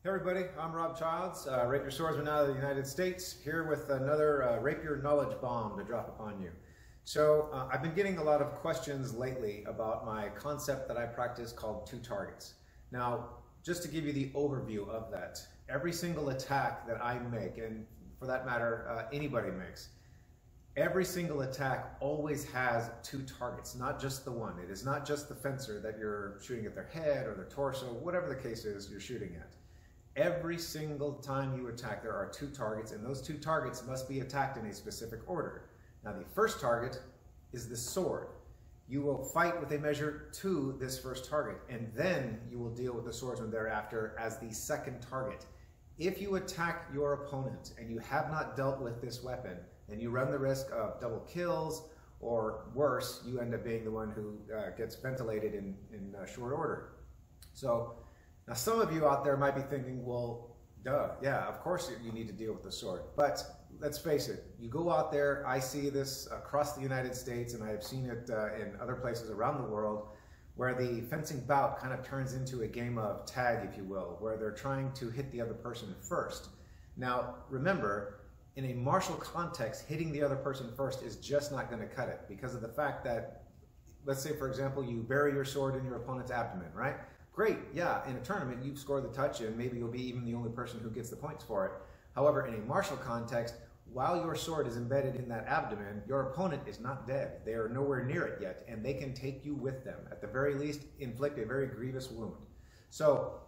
Hey everybody, I'm Rob Childs, Rapier swordsman out of the United States, here with another Rapier knowledge bomb to drop upon you. So I've been getting a lot of questions lately about my concept that I practice called two targets. Now, just to give you the overview of that, every single attack that I make, and for that matter, anybody makes, every single attack always has two targets, not just the one. It is not just the fencer that you're shooting at their head or their torso, whatever the case is you're shooting at. Every single time you attack, there are two targets, and those two targets must be attacked in a specific order. Now, the first target is the sword. You will fight with a measure to this first target, and then you will deal with the swordsman thereafter as the second target. If you attack your opponent and you have not dealt with this weapon, then you run the risk of double kills, or worse, you end up being the one who gets ventilated in short order. So, now some of you out there might be thinking, well, duh, yeah, of course you need to deal with the sword. But let's face it, you go out there, I see this across the United States, and I have seen it in other places around the world, where the fencing bout kind of turns into a game of tag, if you will, where they're trying to hit the other person first. Now, remember, in a martial context, hitting the other person first is just not going to cut it, because of the fact that, let's say, for example, you bury your sword in your opponent's abdomen, right? Great, yeah, in a tournament you've scored the touch and maybe you'll be even the only person who gets the points for it. However, in a martial context, while your sword is embedded in that abdomen, your opponent is not dead. They are nowhere near it yet, and they can take you with them. At the very least, inflict a very grievous wound. So,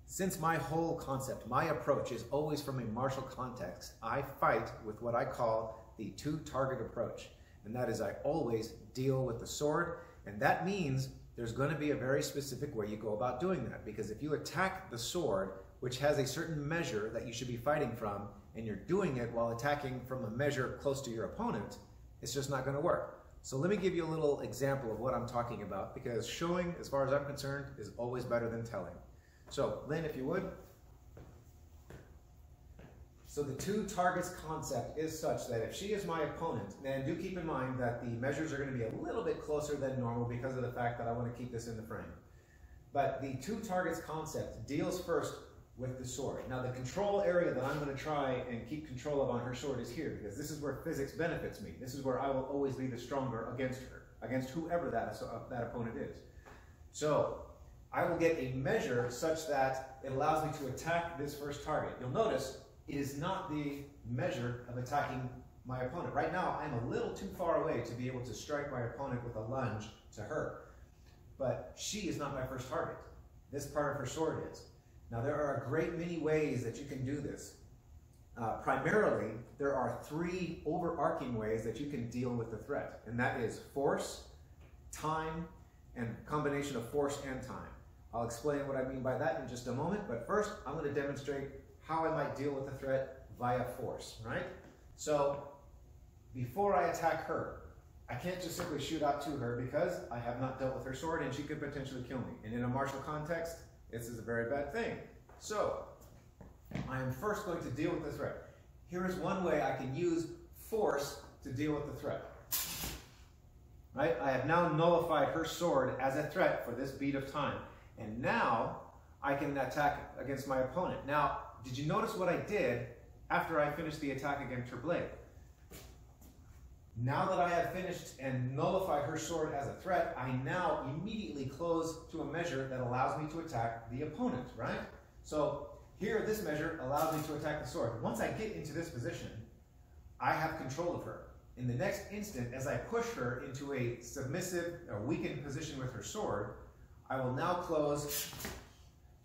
since my whole concept, my approach is always from a martial context, I fight with what I call the two-target approach. And that is, I always deal with the sword, and that means there's going to be a very specific way you go about doing that, because if you attack the sword, which has a certain measure that you should be fighting from, and you're doing it while attacking from a measure close to your opponent, it's just not going to work. So let me give you a little example of what I'm talking about, because showing, as far as I'm concerned, is always better than telling. So, Lynn, if you would. So the two targets concept is such that if she is my opponent, then do keep in mind that the measures are going to be a little bit closer than normal because of the fact that I want to keep this in the frame. But the two targets concept deals first with the sword. Now the control area that I'm going to try and keep control of on her sword is here, because this is where physics benefits me. This is where I will always be the stronger against her, against whoever that opponent is. So I will get a measure such that it allows me to attack this first target. You'll notice it is not the measure of attacking my opponent. Right now, I'm a little too far away to be able to strike my opponent with a lunge to her. But she is not my first target. This part of her sword is. Now, there are a great many ways that you can do this. Primarily, there are three overarching ways that you can deal with the threat. And that is force, time, and combination of force and time. I'll explain what I mean by that in just a moment. But first, I'm going to demonstrate how I might deal with the threat via force, right? So, before I attack her, I can't just simply shoot out to her because I have not dealt with her sword and she could potentially kill me. And in a martial context, this is a very bad thing. So, I am first going to deal with the threat. Here is one way I can use force to deal with the threat. Right? I have now nullified her sword as a threat for this beat of time. And now, I can attack against my opponent. Now, did you notice what I did after I finished the attack against her blade? Now that I have finished and nullified her sword as a threat, I now immediately close to a measure that allows me to attack the opponent, right? So here, this measure allows me to attack the sword. Once I get into this position, I have control of her. In the next instant, as I push her into a submissive or weakened position with her sword, I will now close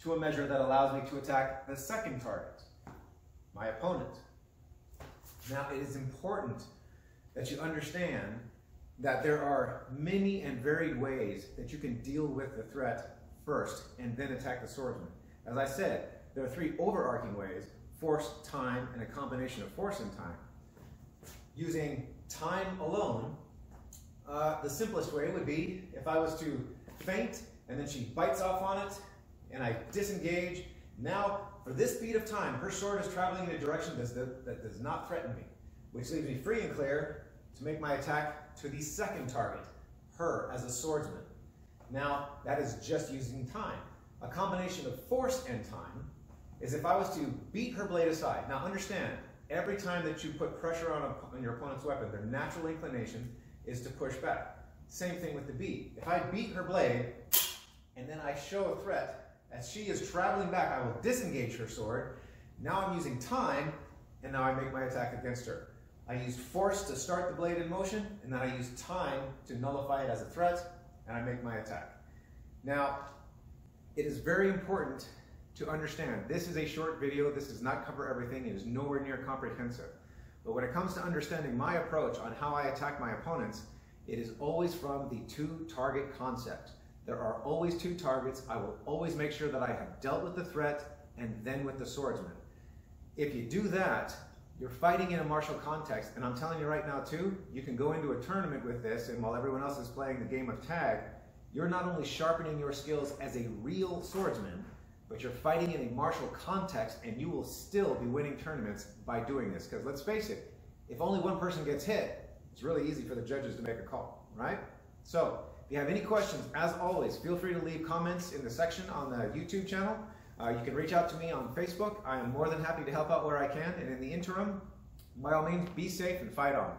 to a measure that allows me to attack the second target, my opponent. Now, it is important that you understand that there are many and varied ways that you can deal with the threat first and then attack the swordsman. As I said, there are three overarching ways: force, time, and a combination of force and time. Using time alone, the simplest way would be if I was to feint and then she bites off on it, and I disengage. Now, for this beat of time, her sword is traveling in a direction that does not threaten me, which leaves me free and clear to make my attack to the second target, her as a swordsman. Now, that is just using time. A combination of force and time is if I was to beat her blade aside. Now understand, every time that you put pressure on your opponent's weapon, their natural inclination is to push back. Same thing with the beat. If I beat her blade and then I show a threat, as she is traveling back, I will disengage her sword. Now I'm using time, and now I make my attack against her. I used force to start the blade in motion, and then I use time to nullify it as a threat, and I make my attack. Now, it is very important to understand, this is a short video, this does not cover everything, it is nowhere near comprehensive. But when it comes to understanding my approach on how I attack my opponents, it is always from the two-target concept. There are always two targets. I will always make sure that I have dealt with the threat and then with the swordsman. If you do that, you're fighting in a martial context, and I'm telling you right now too, you can go into a tournament with this, and while everyone else is playing the game of tag, you're not only sharpening your skills as a real swordsman, but you're fighting in a martial context, and you will still be winning tournaments by doing this. Because let's face it, if only one person gets hit, it's really easy for the judges to make a call, right? So, if you have any questions, as always, feel free to leave comments in the section on the YouTube channel. You can reach out to me on Facebook. I am more than happy to help out where I can. And in the interim, by all means, be safe and fight on.